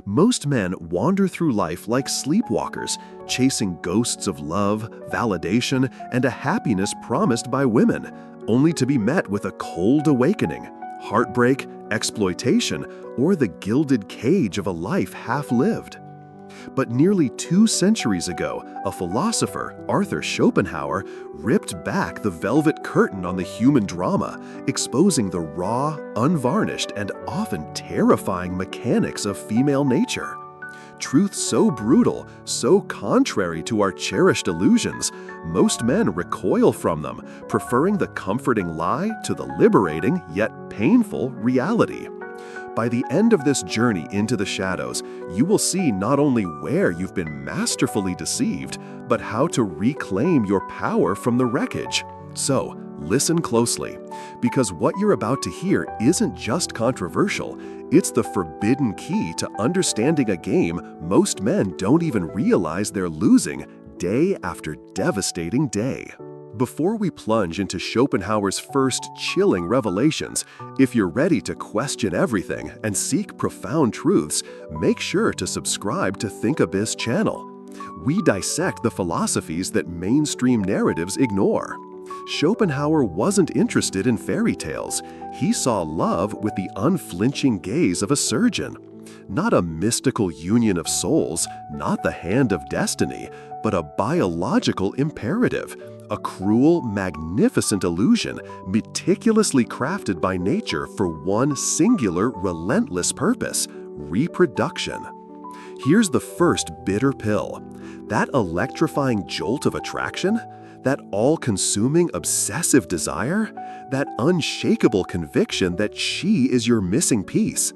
Most men wander through life like sleepwalkers, chasing ghosts of love, validation, and a happiness promised by women, only to be met with a cold awakening, heartbreak, exploitation, or the gilded cage of a life half-lived. But nearly 2 centuries ago, a philosopher, Arthur Schopenhauer, ripped back the velvet curtain on the human drama, exposing the raw, unvarnished, and often terrifying mechanics of female nature. Truth so brutal, so contrary to our cherished illusions, most men recoil from them, preferring the comforting lie to the liberating yet painful reality. By the end of this journey into the shadows, you will see not only where you've been masterfully deceived, but how to reclaim your power from the wreckage. So, listen closely, because what you're about to hear isn't just controversial, it's the forbidden key to understanding a game most men don't even realize they're losing day after devastating day. Before we plunge into Schopenhauer's first chilling revelations, if you're ready to question everything and seek profound truths, make sure to subscribe to ThinkAbyss channel. We dissect the philosophies that mainstream narratives ignore. Schopenhauer wasn't interested in fairy tales. He saw love with the unflinching gaze of a surgeon. Not a mystical union of souls, not the hand of destiny, but a biological imperative. A cruel, magnificent illusion meticulously crafted by nature for one singular, relentless purpose: reproduction. Here's the first bitter pill. That electrifying jolt of attraction, that all-consuming obsessive desire, that unshakable conviction that she is your missing piece.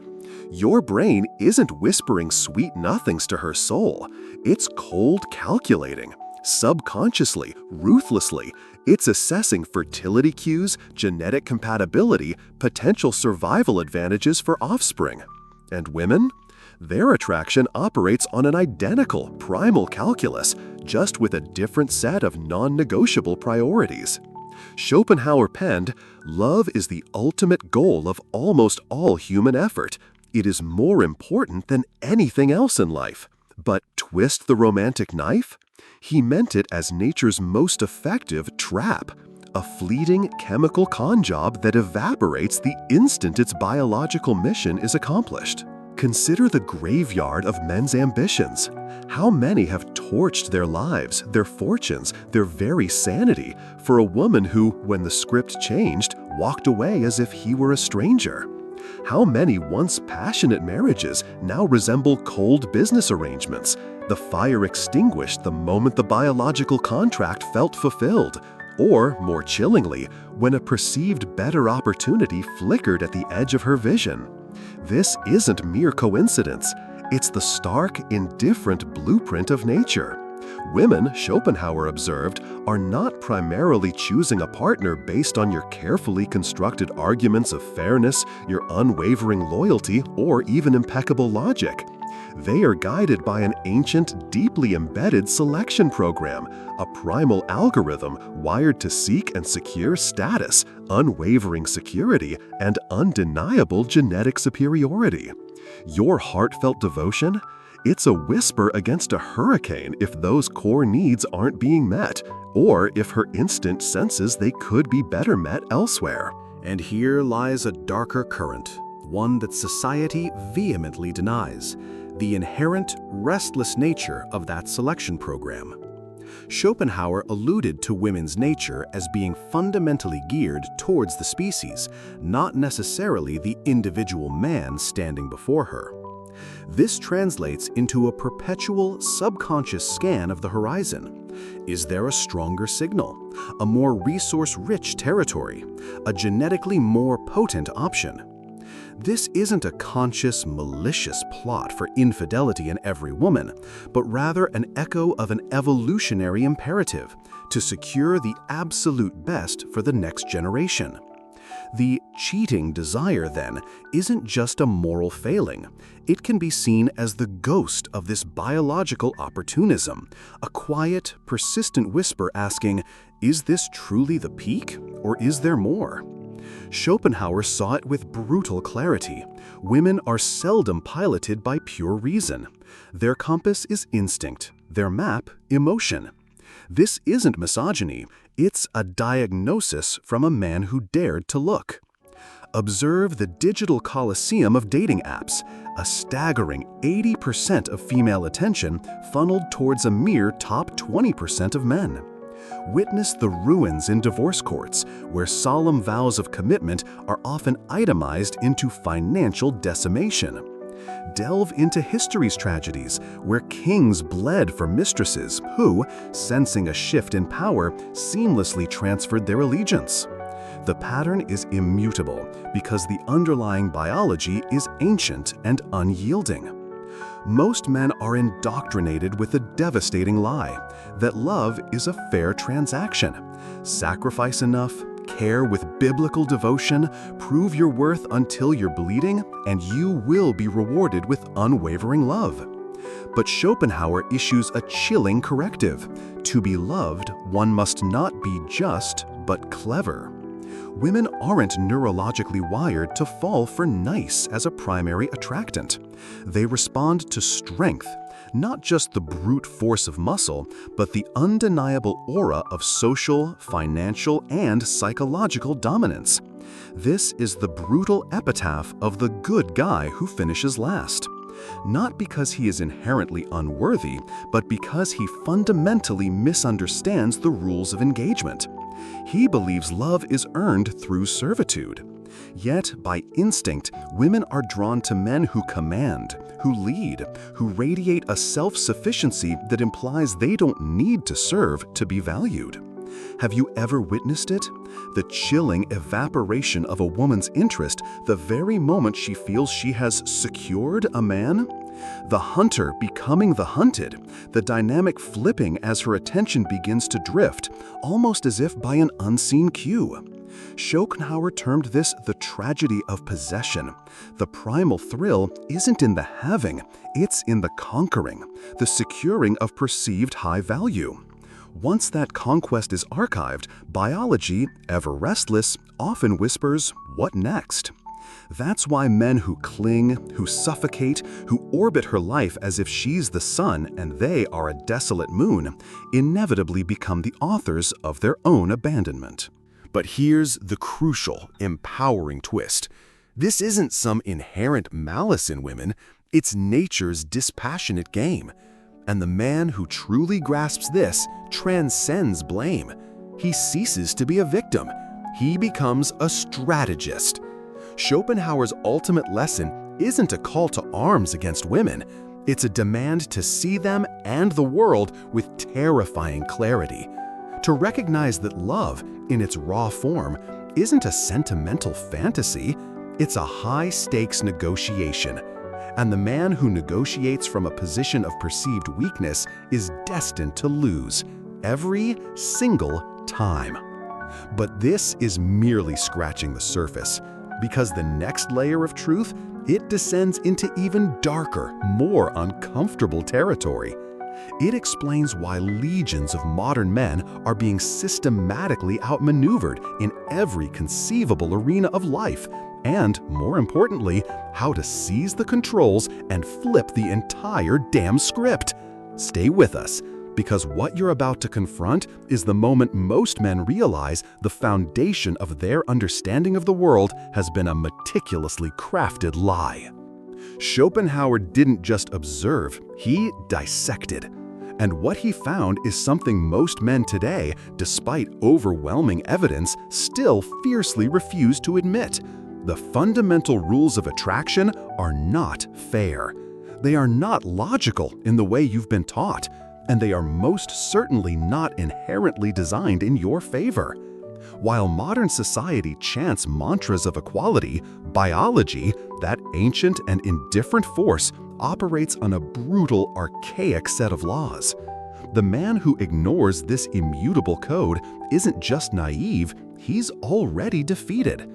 Your brain isn't whispering sweet nothings to her soul. It's cold calculating. Subconsciously, ruthlessly, it's assessing fertility cues, genetic compatibility, potential survival advantages for offspring. And women? Their attraction operates on an identical primal calculus, just with a different set of non-negotiable priorities. Schopenhauer penned, "Love is the ultimate goal of almost all human effort. It is more important than anything else in life." But twist the romantic knife? He meant it as nature's most effective trap, a fleeting chemical con job that evaporates the instant its biological mission is accomplished. Consider the graveyard of men's ambitions. How many have torched their lives, their fortunes, their very sanity for a woman who, when the script changed, walked away as if he were a stranger? How many once passionate marriages now resemble cold business arrangements? The fire extinguished the moment the biological contract felt fulfilled, or, more chillingly, when a perceived better opportunity flickered at the edge of her vision. This isn't mere coincidence. It's the stark, indifferent blueprint of nature. Women, Schopenhauer observed, are not primarily choosing a partner based on your carefully constructed arguments of fairness, your unwavering loyalty, or even impeccable logic. They are guided by an ancient, deeply embedded selection program, a primal algorithm wired to seek and secure status, unwavering security, and undeniable genetic superiority. Your heartfelt devotion? It's a whisper against a hurricane if those core needs aren't being met, or if her instinct senses they could be better met elsewhere. And here lies a darker current, one that society vehemently denies: the inherent, restless nature of that selection program. Schopenhauer alluded to women's nature as being fundamentally geared towards the species, not necessarily the individual man standing before her. This translates into a perpetual subconscious scan of the horizon. Is there a stronger signal, a more resource-rich territory, a genetically more potent option? This isn't a conscious, malicious plot for infidelity in every woman, but rather an echo of an evolutionary imperative to secure the absolute best for the next generation. The cheating desire, then, isn't just a moral failing. It can be seen as the ghost of this biological opportunism, a quiet, persistent whisper asking, is this truly the peak, or is there more? Schopenhauer saw it with brutal clarity. Women are seldom piloted by pure reason. Their compass is instinct, their map, emotion. This isn't misogyny, it's a diagnosis from a man who dared to look. Observe the digital coliseum of dating apps, a staggering 80% of female attention funneled towards a mere top 20% of men. Witness the ruins in divorce courts, where solemn vows of commitment are often itemized into financial decimation. Delve into history's tragedies, where kings bled for mistresses who, sensing a shift in power, seamlessly transferred their allegiance. The pattern is immutable because the underlying biology is ancient and unyielding. Most men are indoctrinated with the devastating lie that love is a fair transaction. Sacrifice enough, care with biblical devotion, prove your worth until you're bleeding, and you will be rewarded with unwavering love. But Schopenhauer issues a chilling corrective. To be loved, one must not be just, but clever. Women aren't neurologically wired to fall for nice as a primary attractant. They respond to strength, not just the brute force of muscle, but the undeniable aura of social, financial, and psychological dominance. This is the brutal epitaph of the good guy who finishes last. Not because he is inherently unworthy, but because he fundamentally misunderstands the rules of engagement. He believes love is earned through servitude. Yet, by instinct, women are drawn to men who command, who lead, who radiate a self-sufficiency that implies they don't need to serve to be valued. Have you ever witnessed it? The chilling evaporation of a woman's interest the very moment she feels she has secured a man? The hunter becoming the hunted, the dynamic flipping as her attention begins to drift, almost as if by an unseen cue. Schopenhauer termed this the tragedy of possession. The primal thrill isn't in the having, it's in the conquering, the securing of perceived high value. Once that conquest is archived, biology, ever restless, often whispers, "What next?" That's why men who cling, who suffocate, who orbit her life as if she's the sun and they are a desolate moon, inevitably become the authors of their own abandonment. But here's the crucial, empowering twist. This isn't some inherent malice in women, it's nature's dispassionate game. And the man who truly grasps this transcends blame. He ceases to be a victim. He becomes a strategist. Schopenhauer's ultimate lesson isn't a call to arms against women. It's a demand to see them and the world with terrifying clarity. To recognize that love, in its raw form, isn't a sentimental fantasy. It's a high-stakes negotiation. And the man who negotiates from a position of perceived weakness is destined to lose every single time. But this is merely scratching the surface, because the next layer of truth, it descends into even darker, more uncomfortable territory. It explains why legions of modern men are being systematically outmaneuvered in every conceivable arena of life, and, more importantly, how to seize the controls and flip the entire damn script. Stay with us, because what you're about to confront is the moment most men realize the foundation of their understanding of the world has been a meticulously crafted lie. Schopenhauer didn't just observe, he dissected. And what he found is something most men today, despite overwhelming evidence, still fiercely refuse to admit. The fundamental rules of attraction are not fair. They are not logical in the way you've been taught, and they are most certainly not inherently designed in your favor. While modern society chants mantras of equality, biology, that ancient and indifferent force, operates on a brutal, archaic set of laws. The man who ignores this immutable code isn't just naive, he's already defeated.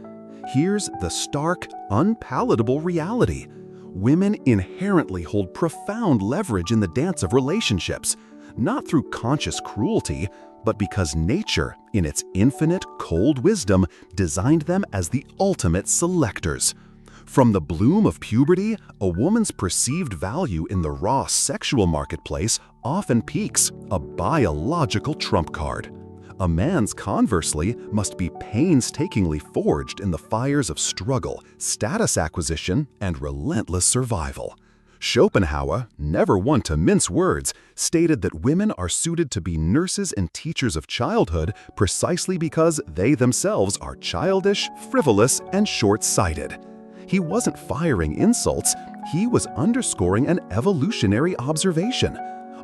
Here's the stark, unpalatable reality. Women inherently hold profound leverage in the dance of relationships, not through conscious cruelty, but because nature, in its infinite, cold wisdom, designed them as the ultimate selectors. From the bloom of puberty, a woman's perceived value in the raw sexual marketplace often peaks, a biological trump card. A man's, conversely, must be painstakingly forged in the fires of struggle, status acquisition, and relentless survival. Schopenhauer, never one to mince words, stated that women are suited to be nurses and teachers of childhood precisely because they themselves are childish, frivolous, and short-sighted. He wasn't firing insults, he was underscoring an evolutionary observation.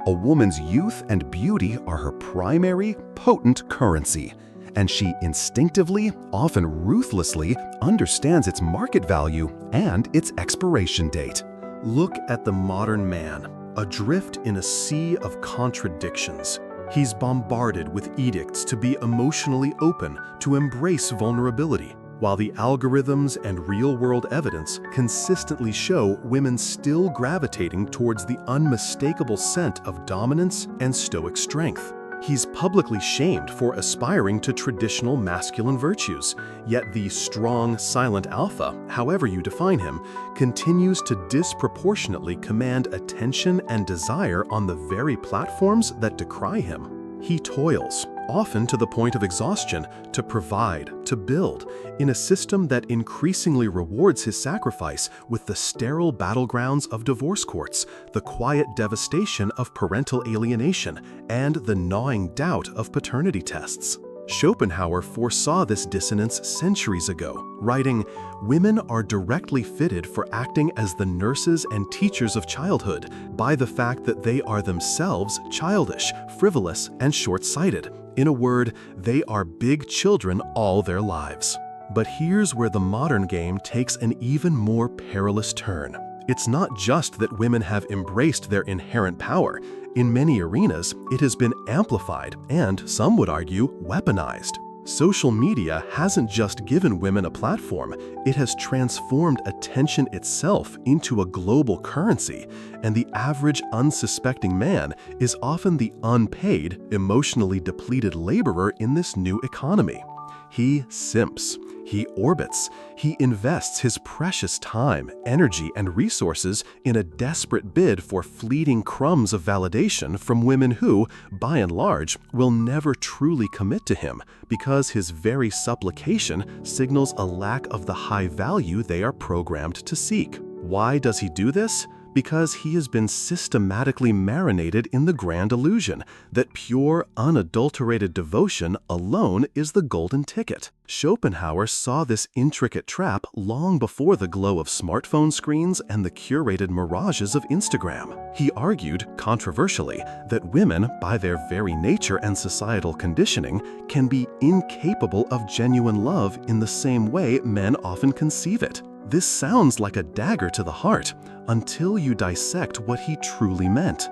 A woman's youth and beauty are her primary, potent currency, and she instinctively, often ruthlessly, understands its market value and its expiration date. Look at the modern man, adrift in a sea of contradictions. He's bombarded with edicts to be emotionally open, to embrace vulnerability, while the algorithms and real-world evidence consistently show women still gravitating towards the unmistakable scent of dominance and stoic strength. He's publicly shamed for aspiring to traditional masculine virtues, yet the strong, silent alpha, however you define him, continues to disproportionately command attention and desire on the very platforms that decry him. He toils, often to the point of exhaustion, to provide, to build, in a system that increasingly rewards his sacrifice with the sterile battlegrounds of divorce courts, the quiet devastation of parental alienation, and the gnawing doubt of paternity tests. Schopenhauer foresaw this dissonance centuries ago, writing, "Women are directly fitted for acting as the nurses and teachers of childhood by the fact that they are themselves childish, frivolous, and short-sighted. In a word, they are big children all their lives." But here's where the modern game takes an even more perilous turn. It's not just that women have embraced their inherent power. In many arenas, it has been amplified and, some would argue, weaponized. Social media hasn't just given women a platform, it has transformed attention itself into a global currency, and the average unsuspecting man is often the unpaid, emotionally depleted laborer in this new economy. He simps. He orbits. He invests his precious time, energy, and resources in a desperate bid for fleeting crumbs of validation from women who, by and large, will never truly commit to him because his very supplication signals a lack of the high value they are programmed to seek. Why does he do this? Because he has been systematically marinated in the grand illusion that pure, unadulterated devotion alone is the golden ticket. Schopenhauer saw this intricate trap long before the glow of smartphone screens and the curated mirages of Instagram. He argued, controversially, that women, by their very nature and societal conditioning, can be incapable of genuine love in the same way men often conceive it. This sounds like a dagger to the heart until you dissect what he truly meant.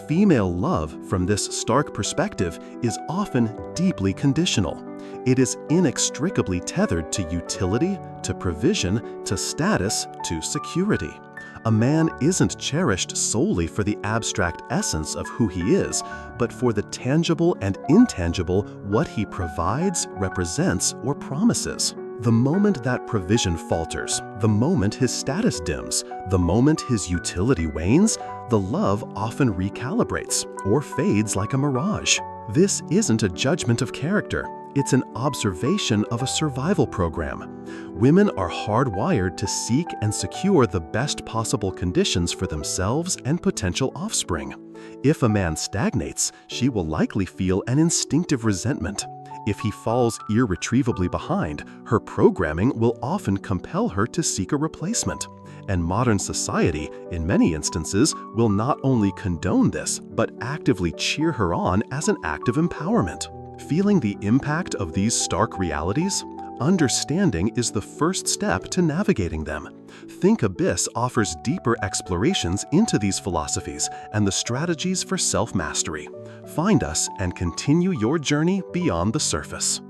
Female love, from this stark perspective, is often deeply conditional. It is inextricably tethered to utility, to provision, to status, to security. A man isn't cherished solely for the abstract essence of who he is, but for the tangible and intangible what he provides, represents, or promises. The moment that provision falters, the moment his status dims, the moment his utility wanes, the love often recalibrates or fades like a mirage. This isn't a judgment of character. It's an observation of a survival program. Women are hardwired to seek and secure the best possible conditions for themselves and potential offspring. If a man stagnates, she will likely feel an instinctive resentment. If he falls irretrievably behind, her programming will often compel her to seek a replacement. And modern society, in many instances, will not only condone this, but actively cheer her on as an act of empowerment. Feeling the impact of these stark realities? Understanding is the first step to navigating them. Think Abyss offers deeper explorations into these philosophies and the strategies for self-mastery. Find us and continue your journey beyond the surface.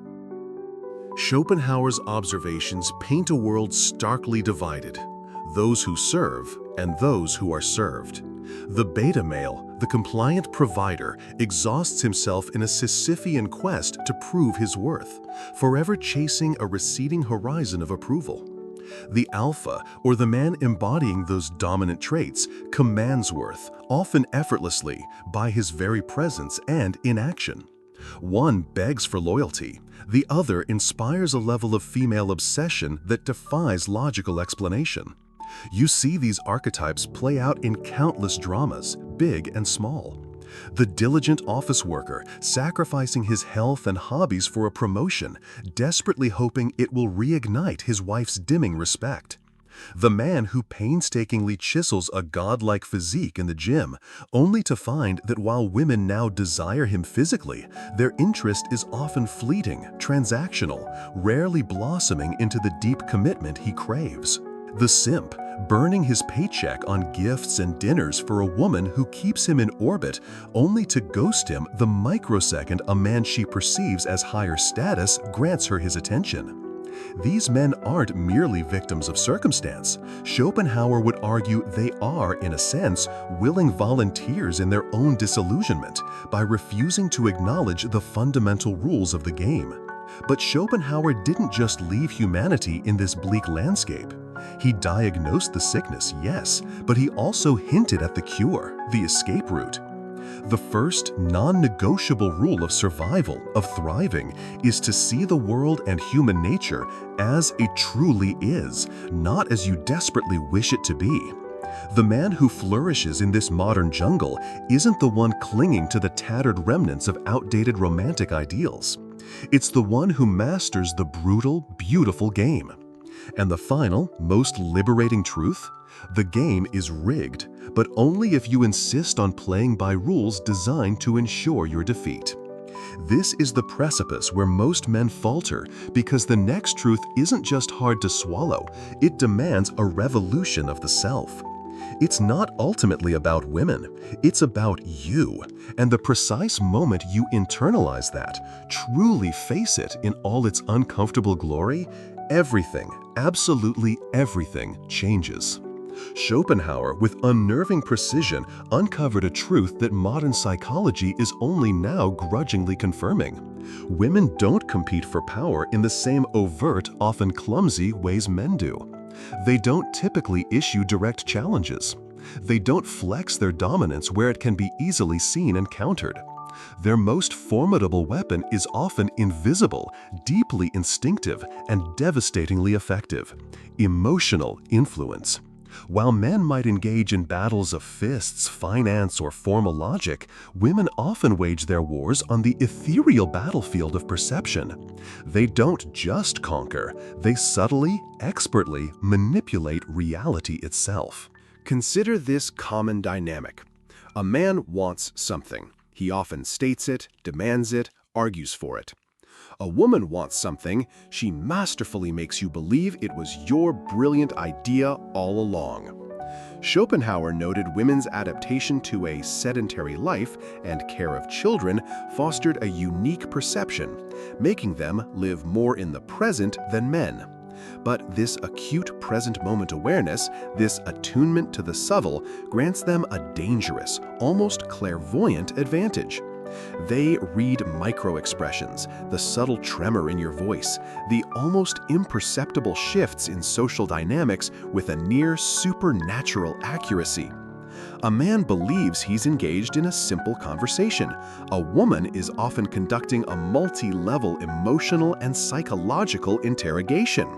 Schopenhauer's observations paint a world starkly divided: those who serve and those who are served. The beta male, the compliant provider, exhausts himself in a Sisyphean quest to prove his worth, forever chasing a receding horizon of approval. The alpha, or the man embodying those dominant traits, commands worth, often effortlessly, by his very presence and inaction. One begs for loyalty, the other inspires a level of female obsession that defies logical explanation. You see these archetypes play out in countless dramas, big and small. The diligent office worker sacrificing his health and hobbies for a promotion, desperately hoping it will reignite his wife's dimming respect. The man who painstakingly chisels a godlike physique in the gym, only to find that while women now desire him physically, their interest is often fleeting, transactional, rarely blossoming into the deep commitment he craves. The simp, burning his paycheck on gifts and dinners for a woman who keeps him in orbit, only to ghost him the microsecond a man she perceives as higher status grants her his attention. These men aren't merely victims of circumstance. Schopenhauer would argue they are, in a sense, willing volunteers in their own disillusionment by refusing to acknowledge the fundamental rules of the game. But Schopenhauer didn't just leave humanity in this bleak landscape. He diagnosed the sickness, yes, but he also hinted at the cure, the escape route. The first non-negotiable rule of survival, of thriving, is to see the world and human nature as it truly is, not as you desperately wish it to be. The man who flourishes in this modern jungle isn't the one clinging to the tattered remnants of outdated romantic ideals. It's the one who masters the brutal, beautiful game. And the final, most liberating truth? The game is rigged, but only if you insist on playing by rules designed to ensure your defeat. This is the precipice where most men falter because the next truth isn't just hard to swallow, it demands a revolution of the self. It's not ultimately about women, it's about you. And the precise moment you internalize that, truly face it in all its uncomfortable glory, everything, absolutely everything, changes. Schopenhauer, with unnerving precision, uncovered a truth that modern psychology is only now grudgingly confirming. Women don't compete for power in the same overt, often clumsy ways men do. They don't typically issue direct challenges. They don't flex their dominance where it can be easily seen and countered. Their most formidable weapon is often invisible, deeply instinctive, and devastatingly effective: emotional influence. While men might engage in battles of fists, finance, or formal logic, women often wage their wars on the ethereal battlefield of perception. They don't just conquer, they subtly, expertly manipulate reality itself. Consider this common dynamic. A man wants something. He often states it, demands it, argues for it. A woman wants something, she masterfully makes you believe it was your brilliant idea all along. Schopenhauer noted women's adaptation to a sedentary life and care of children fostered a unique perception, making them live more in the present than men. But this acute present moment awareness, this attunement to the subtle, grants them a dangerous, almost clairvoyant advantage. They read micro-expressions, the subtle tremor in your voice, the almost imperceptible shifts in social dynamics with a near supernatural accuracy. A man believes he's engaged in a simple conversation. A woman is often conducting a multi-level emotional and psychological interrogation.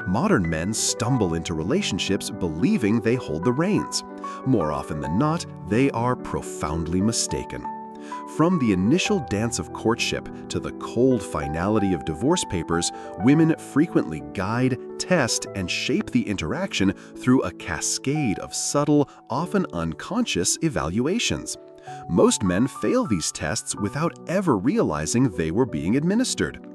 Modern men stumble into relationships believing they hold the reins. More often than not, they are profoundly mistaken. From the initial dance of courtship to the cold finality of divorce papers, women frequently guide, test, and shape the interaction through a cascade of subtle, often unconscious evaluations. Most men fail these tests without ever realizing they were being administered.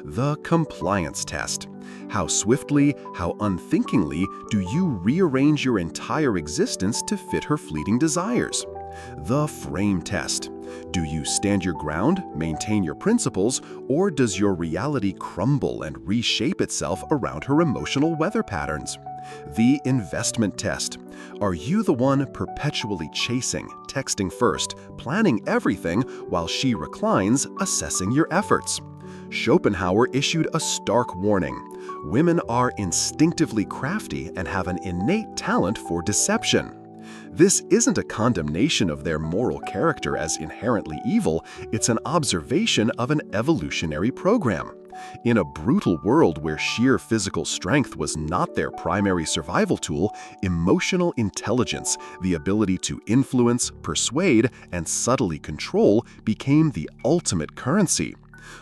The compliance test. How swiftly, how unthinkingly do you rearrange your entire existence to fit her fleeting desires? The frame test. Do you stand your ground, maintain your principles, or does your reality crumble and reshape itself around her emotional weather patterns? The investment test. Are you the one perpetually chasing, texting first, planning everything while she reclines, assessing your efforts? Schopenhauer issued a stark warning. Women are instinctively crafty and have an innate talent for deception. This isn't a condemnation of their moral character as inherently evil, it's an observation of an evolutionary program. In a brutal world where sheer physical strength was not their primary survival tool, emotional intelligence, the ability to influence, persuade, and subtly control, became the ultimate currency.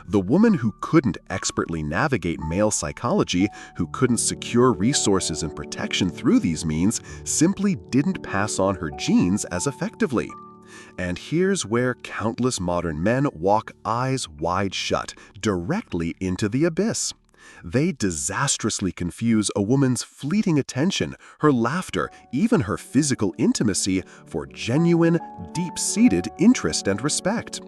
The woman who couldn't expertly navigate male psychology, who couldn't secure resources and protection through these means, simply didn't pass on her genes as effectively. And here's where countless modern men walk eyes wide shut, directly into the abyss. They disastrously confuse a woman's fleeting attention, her laughter, even her physical intimacy for genuine, deep-seated interest and respect.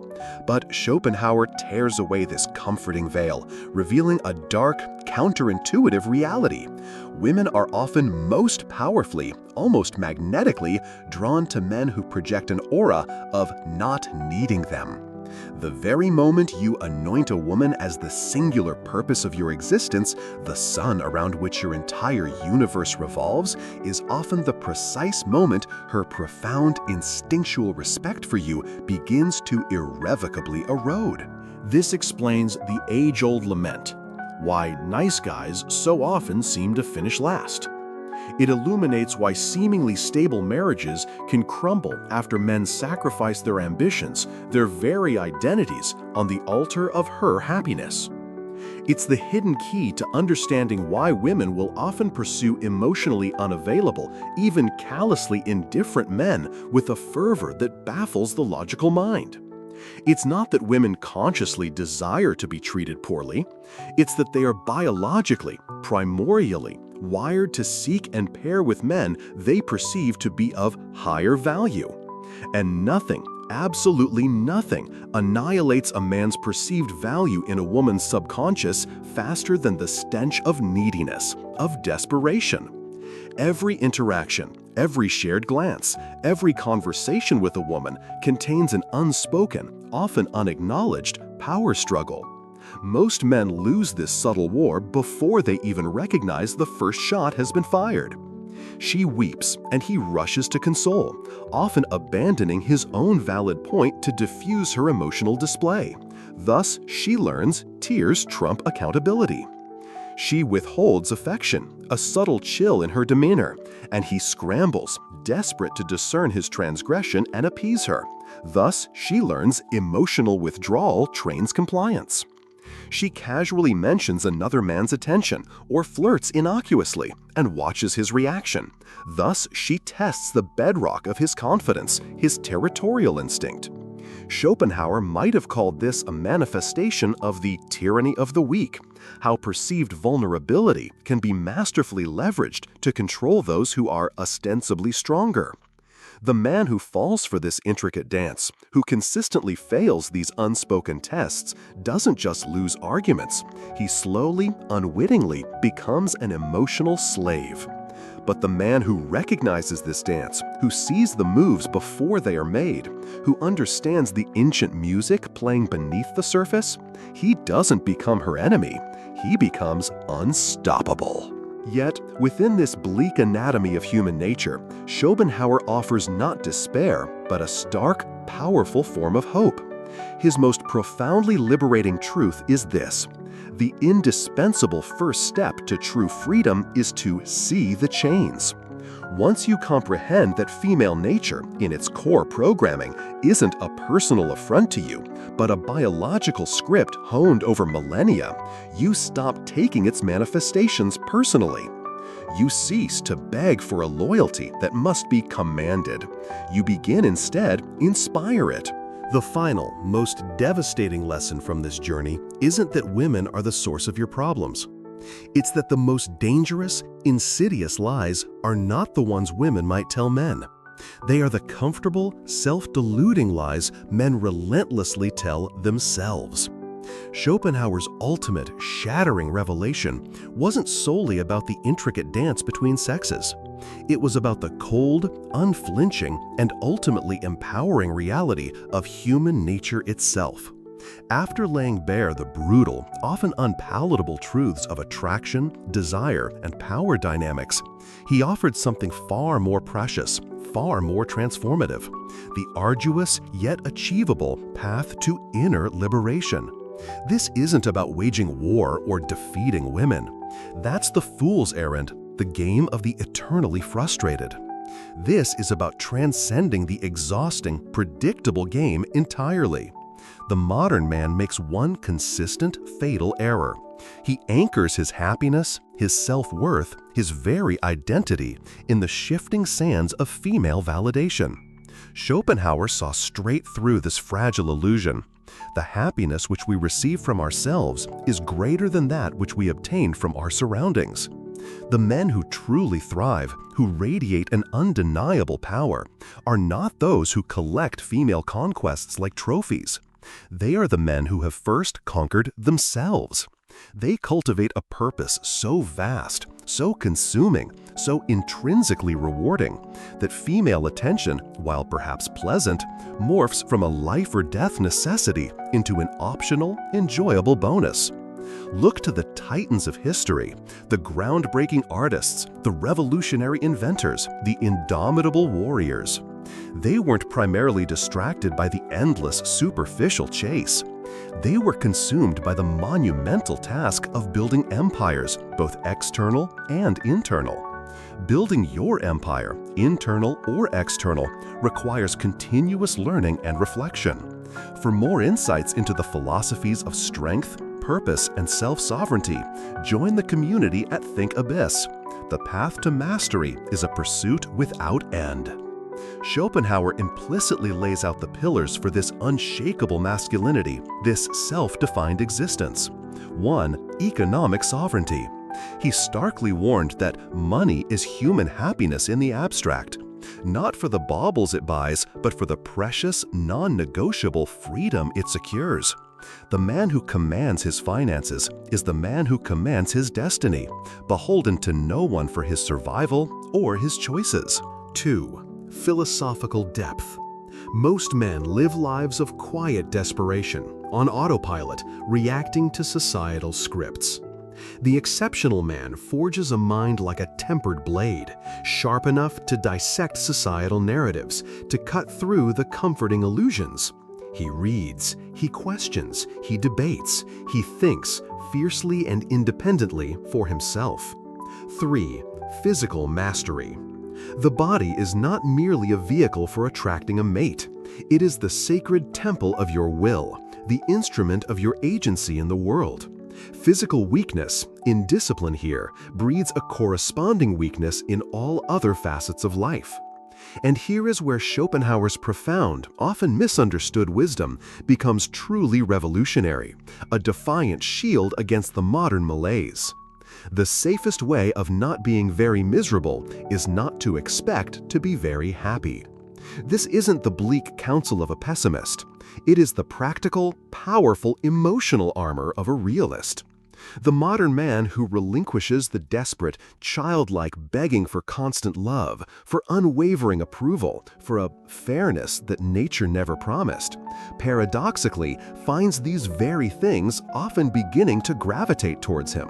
But Schopenhauer tears away this comforting veil, revealing a dark, counterintuitive reality. Women are often most powerfully, almost magnetically, drawn to men who project an aura of not needing them. The very moment you anoint a woman as the singular purpose of your existence, the sun around which your entire universe revolves, is often the precise moment her profound instinctual respect for you begins to irrevocably erode. This explains the age-old lament, why nice guys so often seem to finish last. It illuminates why seemingly stable marriages can crumble after men sacrifice their ambitions, their very identities, on the altar of her happiness. It's the hidden key to understanding why women will often pursue emotionally unavailable, even callously indifferent men with a fervor that baffles the logical mind. It's not that women consciously desire to be treated poorly. It's that they are biologically, primordially, wired to seek and pair with men they perceive to be of higher value. And nothing, absolutely nothing, annihilates a man's perceived value in a woman's subconscious faster than the stench of neediness, of desperation. Every interaction, every shared glance, every conversation with a woman contains an unspoken, often unacknowledged, power struggle. Most men lose this subtle war before they even recognize the first shot has been fired. She weeps, and he rushes to console, often abandoning his own valid point to diffuse her emotional display. Thus, she learns tears trump accountability. She withholds affection, a subtle chill in her demeanor, and he scrambles, desperate to discern his transgression and appease her. Thus, she learns emotional withdrawal trains compliance. She casually mentions another man's attention or flirts innocuously and watches his reaction. Thus, she tests the bedrock of his confidence, his territorial instinct. Schopenhauer might have called this a manifestation of the tyranny of the weak, how perceived vulnerability can be masterfully leveraged to control those who are ostensibly stronger. The man who falls for this intricate dance, who consistently fails these unspoken tests, doesn't just lose arguments. He slowly, unwittingly becomes an emotional slave. But the man who recognizes this dance, who sees the moves before they are made, who understands the ancient music playing beneath the surface, he doesn't become her enemy. He becomes unstoppable. Yet, within this bleak anatomy of human nature, Schopenhauer offers not despair, but a stark, powerful form of hope. His most profoundly liberating truth is this: the indispensable first step to true freedom is to see the chains. Once you comprehend that female nature, in its core programming, isn't a personal affront to you, but a biological script honed over millennia, you stop taking its manifestations personally. You cease to beg for a loyalty that must be commanded. You begin instead inspire it. The final, most devastating lesson from this journey isn't that women are the source of your problems. It's that the most dangerous, insidious lies are not the ones women might tell men. They are the comfortable, self-deluding lies men relentlessly tell themselves. Schopenhauer's ultimate, shattering revelation wasn't solely about the intricate dance between sexes. It was about the cold, unflinching, and ultimately empowering reality of human nature itself. After laying bare the brutal, often unpalatable truths of attraction, desire, and power dynamics, he offered something far more precious, far more transformative: the arduous yet achievable path to inner liberation. This isn't about waging war or defeating women. That's the fool's errand, the game of the eternally frustrated. This is about transcending the exhausting, predictable game entirely. The modern man makes one consistent, fatal error. He anchors his happiness, his self-worth, his very identity in the shifting sands of female validation. Schopenhauer saw straight through this fragile illusion. The happiness which we receive from ourselves is greater than that which we obtain from our surroundings. The men who truly thrive, who radiate an undeniable power, are not those who collect female conquests like trophies. They are the men who have first conquered themselves. They cultivate a purpose so vast, so consuming, so intrinsically rewarding, that female attention, while perhaps pleasant, morphs from a life or death necessity into an optional, enjoyable bonus. Look to the titans of history, the groundbreaking artists, the revolutionary inventors, the indomitable warriors. They weren't primarily distracted by the endless, superficial chase. They were consumed by the monumental task of building empires, both external and internal. Building your empire, internal or external, requires continuous learning and reflection. For more insights into the philosophies of strength, purpose, and self-sovereignty, join the community at Think Abyss. The path to mastery is a pursuit without end. Schopenhauer implicitly lays out the pillars for this unshakable masculinity, this self-defined existence. 1. Economic sovereignty. He starkly warned that money is human happiness in the abstract, not for the baubles it buys, but for the precious, non-negotiable freedom it secures. The man who commands his finances is the man who commands his destiny, beholden to no one for his survival or his choices. 2. Philosophical depth. Most men live lives of quiet desperation, on autopilot, reacting to societal scripts. The exceptional man forges a mind like a tempered blade, sharp enough to dissect societal narratives, to cut through the comforting illusions. He reads, he questions, he debates, he thinks fiercely and independently for himself. 3. Physical mastery. The body is not merely a vehicle for attracting a mate. It is the sacred temple of your will, the instrument of your agency in the world. Physical weakness, indiscipline here, breeds a corresponding weakness in all other facets of life. And here is where Schopenhauer's profound, often misunderstood wisdom becomes truly revolutionary, a defiant shield against the modern malaise. The safest way of not being very miserable is not to expect to be very happy. This isn't the bleak counsel of a pessimist. It is the practical, powerful emotional armor of a realist. The modern man who relinquishes the desperate, childlike begging for constant love, for unwavering approval, for a fairness that nature never promised, paradoxically finds these very things often beginning to gravitate towards him.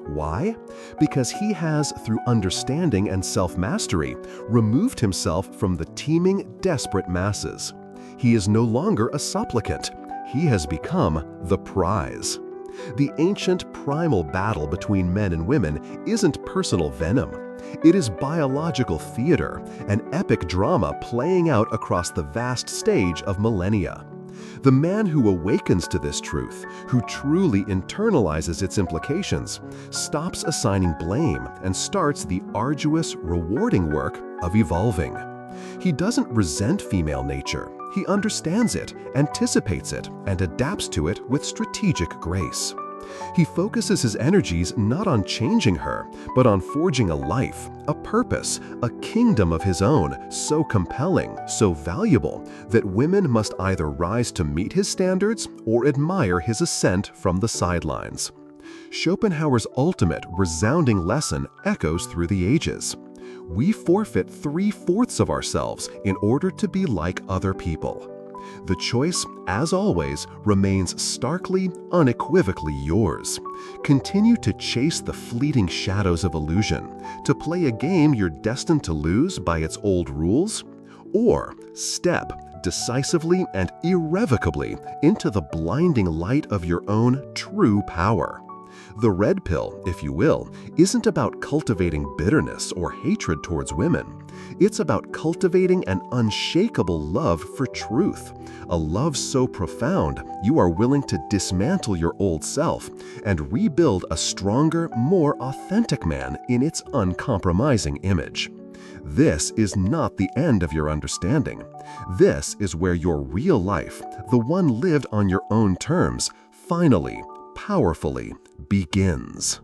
Why? Because he has, through understanding and self-mastery, removed himself from the teeming, desperate masses. He is no longer a supplicant. He has become the prize. The ancient primal battle between men and women isn't personal venom. It is biological theater, an epic drama playing out across the vast stage of millennia. The man who awakens to this truth, who truly internalizes its implications, stops assigning blame and starts the arduous, rewarding work of evolving. He doesn't resent female nature. He understands it, anticipates it, and adapts to it with strategic grace. He focuses his energies not on changing her, but on forging a life, a purpose, a kingdom of his own, so compelling, so valuable, that women must either rise to meet his standards or admire his ascent from the sidelines. Schopenhauer's ultimate, resounding lesson echoes through the ages. We forfeit 3/4 of ourselves in order to be like other people. The choice, as always, remains starkly, unequivocally yours. Continue to chase the fleeting shadows of illusion, to play a game you're destined to lose by its old rules, or step decisively and irrevocably into the blinding light of your own true power. The red pill, if you will, isn't about cultivating bitterness or hatred towards women. It's about cultivating an unshakable love for truth, a love so profound you are willing to dismantle your old self and rebuild a stronger, more authentic man in its uncompromising image. This is not the end of your understanding. This is where your real life, the one lived on your own terms, finally, powerfully begins.